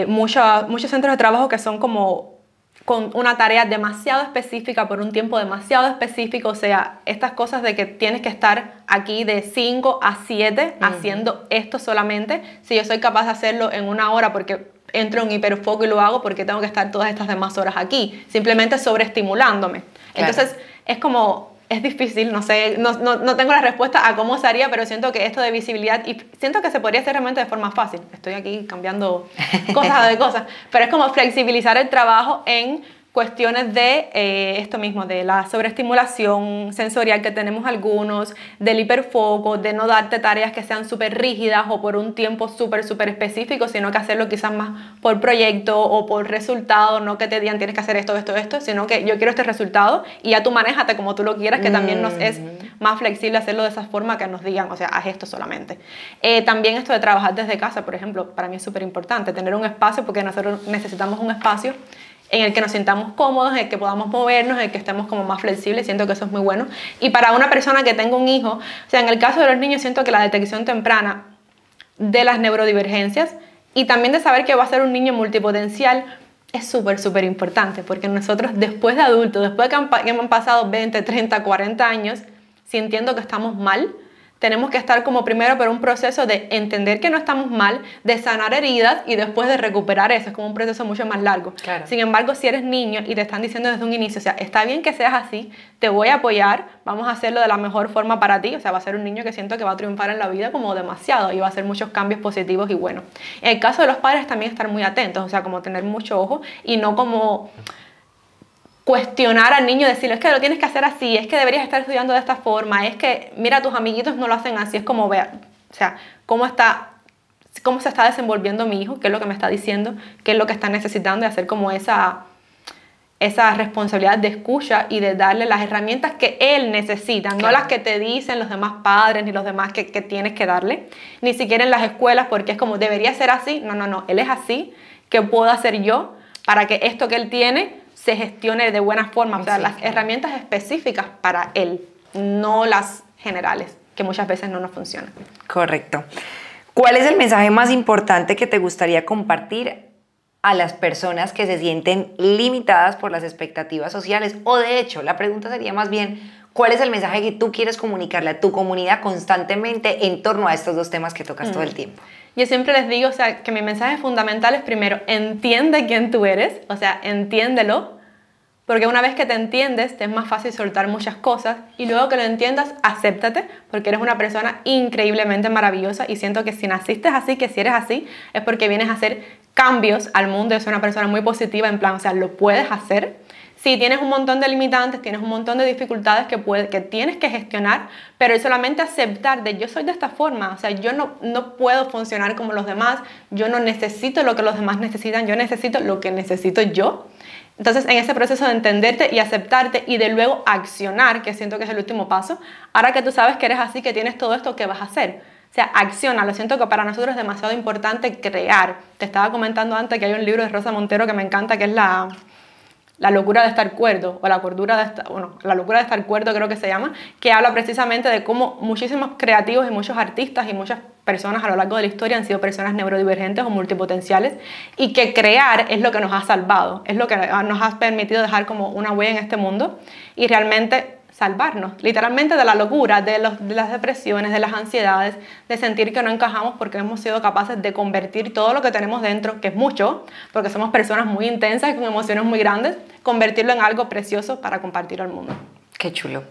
muchos centros de trabajo que son como con una tarea demasiado específica por un tiempo demasiado específico, o sea, estas cosas de que tienes que estar aquí de 5 a 7 haciendo esto solamente, si yo soy capaz de hacerlo en 1 hora porque entro en hiperfoco y lo hago porque tengo que estar todas estas demás horas aquí, simplemente sobreestimulándome. Claro. Entonces, es como, es difícil, no sé, no tengo la respuesta a cómo se haría, pero siento que esto de visibilidad, y siento que se podría hacer realmente de forma fácil. Estoy aquí cambiando cosas, pero es como flexibilizar el trabajo en cuestiones de esto mismo, de la sobreestimulación sensorial que tenemos algunos, del hiperfoco, de no darte tareas que sean súper rígidas o por un tiempo súper específico, sino que hacerlo quizás más por proyecto o por resultado, no que te digan tienes que hacer esto, sino que yo quiero este resultado y ya tú manéjate como tú lo quieras, que también nos es más flexible hacerlo de esa forma que nos digan, o sea, haz esto solamente. También esto de trabajar desde casa, por ejemplo, para mí es súper importante, tener un espacio, porque nosotros necesitamos un espacio en el que nos sintamos cómodos, en el que podamos movernos, en el que estemos como más flexibles, siento que eso es muy bueno. Y para una persona que tenga un hijo, o sea, en el caso de los niños siento que la detección temprana de las neurodivergencias y también de saber que va a ser un niño multipotencial es súper importante, porque nosotros después de adultos, después de que han pasado 20, 30, 40 años, sintiendo que estamos mal, tenemos que estar como primero por un proceso de entender que no estamos mal, de sanar heridas y después de recuperar eso. Es como un proceso mucho más largo. Claro. Sin embargo, si eres niño y te están diciendo desde un inicio, o sea, está bien que seas así, te voy a apoyar, vamos a hacerlo de la mejor forma para ti. O sea, va a ser un niño que siento que va a triunfar en la vida como demasiado y va a hacer muchos cambios positivos y buenos. En el caso de los padres también estar muy atentos, o sea, como tener mucho ojo y no como cuestionar al niño, decirle, es que lo tienes que hacer así, es que deberías estar estudiando de esta forma, es que, mira, tus amiguitos no lo hacen así, es como, vea, o sea, cómo se está desenvolviendo mi hijo, qué es lo que me está diciendo, qué es lo que está necesitando, y hacer como esa responsabilidad de escucha y de darle las herramientas que él necesita, claro. No las que te dicen los demás padres, ni los demás que tienes que darle, ni siquiera en las escuelas, porque es como, debería ser así, no, él es así, ¿qué puedo hacer yo para que esto que él tiene se gestione de buena forma? O sea, sí, las herramientas específicas para él, no las generales, que muchas veces no nos funcionan.
Correcto. ¿Cuál es el mensaje más importante que te gustaría compartir a las personas que se sienten limitadas por las expectativas sociales? O de hecho, la pregunta sería más bien, ¿cuál es el mensaje que tú quieres comunicarle a tu comunidad constantemente en torno a estos dos temas que tocas todo el tiempo?
Yo siempre les digo, o sea, que mi mensaje fundamental es primero, entiende quién tú eres, o sea, entiéndelo, porque una vez que te entiendes, te es más fácil soltar muchas cosas y luego que lo entiendas, acéptate, porque eres una persona increíblemente maravillosa y siento que si naciste así, que si eres así, es porque vienes a hacer cambios al mundo, eres una persona muy positiva, en plan, o sea, lo puedes hacer. Sí, tienes un montón de limitantes, tienes un montón de dificultades que tienes que gestionar, pero es solamente aceptar de yo soy de esta forma, o sea, yo no puedo funcionar como los demás, yo no necesito lo que los demás necesitan, yo necesito lo que necesito yo. Entonces, en ese proceso de entenderte y aceptarte y de luego accionar, que siento que es el último paso, ahora que tú sabes que eres así, que tienes todo esto, ¿qué vas a hacer? O sea, acciona. Lo siento que para nosotros es demasiado importante crear. Te estaba comentando antes que hay un libro de Rosa Montero que me encanta, que es La locura de estar cuerdo, o la locura de estar cuerdo creo que se llama, que habla precisamente de cómo muchísimos creativos y muchos artistas y muchas personas a lo largo de la historia han sido personas neurodivergentes o multipotenciales y que crear es lo que nos ha salvado, es lo que nos ha permitido dejar como una huella en este mundo y realmente salvarnos, literalmente de la locura, de las depresiones, de las ansiedades, de sentir que no encajamos porque hemos sido capaces de convertir todo lo que tenemos dentro, que es mucho, porque somos personas muy intensas y con emociones muy grandes, convertirlo en algo precioso para compartir al mundo.
Qué chulo.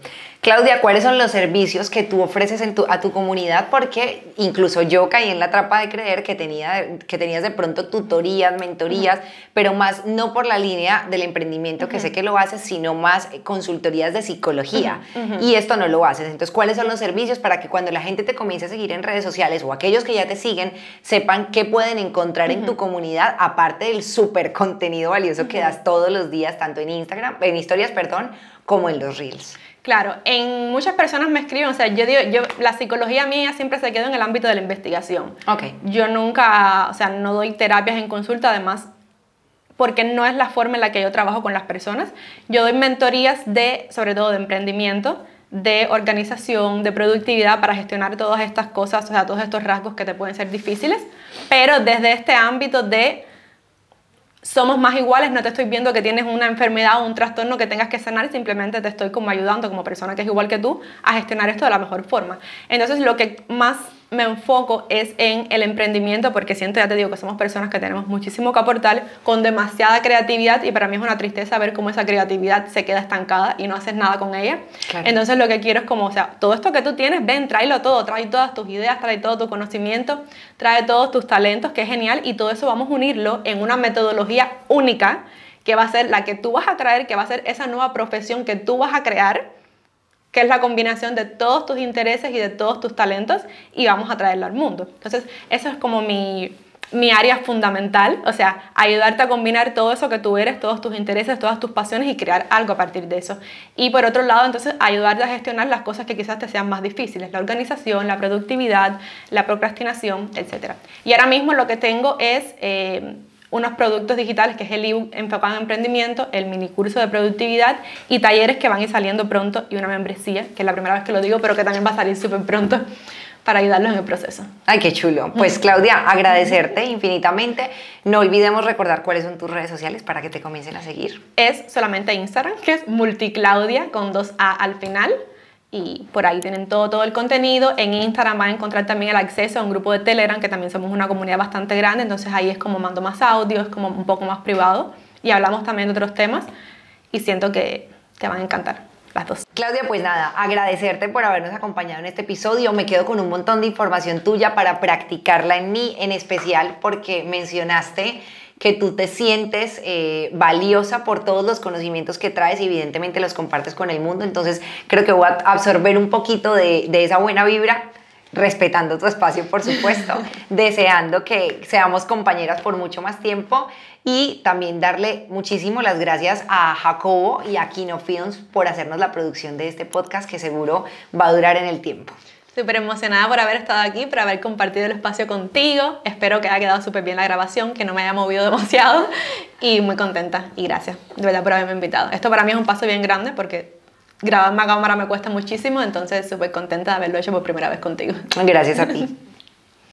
Claudia, ¿cuáles son los servicios que tú ofreces a tu comunidad? Porque incluso yo caí en la trampa de creer que tenías de pronto tutorías, mentorías, pero más no por la línea del emprendimiento, que sé que lo haces, sino más consultorías de psicología. Y esto no lo haces. Entonces, ¿cuáles son los servicios para que cuando la gente te comience a seguir en redes sociales o aquellos que ya te siguen, sepan qué pueden encontrar en tu comunidad, aparte del súper contenido valioso que das todos los días, tanto en Instagram, en historias, perdón, como en los Reels?
Claro, en muchas personas me escriben, o sea, la psicología mía siempre se quedó en el ámbito de la investigación.
Okay.
Yo nunca, o sea, no doy terapias en consulta, además, porque no es la forma en la que yo trabajo con las personas. Yo doy mentorías sobre todo de emprendimiento, de organización, de productividad para gestionar todas estas cosas, o sea, todos estos rasgos que te pueden ser difíciles, pero desde este ámbito de somos más iguales, no te estoy viendo que tienes una enfermedad o un trastorno que tengas que sanar, simplemente te estoy como ayudando como persona que es igual que tú a gestionar esto de la mejor forma. Entonces lo que más me enfoco es en el emprendimiento, porque siento, ya te digo, que somos personas que tenemos muchísimo que aportar, con demasiada creatividad, y para mí es una tristeza ver cómo esa creatividad se queda estancada y no haces nada con ella. Claro. Entonces lo que quiero es como, o sea, todo esto que tú tienes, ven, tráelo todo, trae todas tus ideas, trae todo tu conocimiento, trae todos tus talentos, que es genial, y todo eso vamos a unirlo en una metodología única, que va a ser la que tú vas a traer, que va a ser esa nueva profesión que tú vas a crear, que es la combinación de todos tus intereses y de todos tus talentos, y vamos a traerlo al mundo. Entonces, eso es como mi área fundamental, o sea, ayudarte a combinar todo eso que tú eres, todos tus intereses, todas tus pasiones, y crear algo a partir de eso. Y por otro lado, entonces, ayudarte a gestionar las cosas que quizás te sean más difíciles, la organización, la productividad, la procrastinación, etc. Y ahora mismo lo que tengo es unos productos digitales, que es el ebook enfocado en emprendimiento, el mini curso de productividad y talleres que van a ir saliendo pronto, y una membresía, que es la primera vez que lo digo, pero que también va a salir súper pronto, para ayudarlos en el proceso.
Ay, qué chulo. Pues Claudia, agradecerte infinitamente. No olvidemos recordar cuáles son tus redes sociales para que te comiencen a seguir.
Es solamente Instagram, que es multiclaudia con 2A al final. Y por ahí tienen todo el contenido. En Instagram van a encontrar también el acceso a un grupo de Telegram, que también somos una comunidad bastante grande, entonces ahí es como mando más audio, es como un poco más privado, y hablamos también de otros temas, y siento que te van a encantar las dos.
Claudia, pues nada, agradecerte por habernos acompañado en este episodio. Me quedo con un montón de información tuya para practicarla en mí, en especial porque mencionaste que tú te sientes valiosa por todos los conocimientos que traes, y evidentemente los compartes con el mundo. Entonces creo que voy a absorber un poquito de esa buena vibra, respetando tu espacio, por supuesto, deseando que seamos compañeras por mucho más tiempo, y también darle muchísimo las gracias a Jacobo y a Kino Films por hacernos la producción de este podcast, que seguro va a durar en el tiempo.
Súper emocionada por haber estado aquí, por haber compartido el espacio contigo. Espero que haya quedado súper bien la grabación, que no me haya movido demasiado, y muy contenta, y gracias de verdad por haberme invitado. Esto para mí es un paso bien grande, porque grabarme a cámara me cuesta muchísimo, entonces súper contenta de haberlo hecho por primera vez contigo.
Gracias a ti.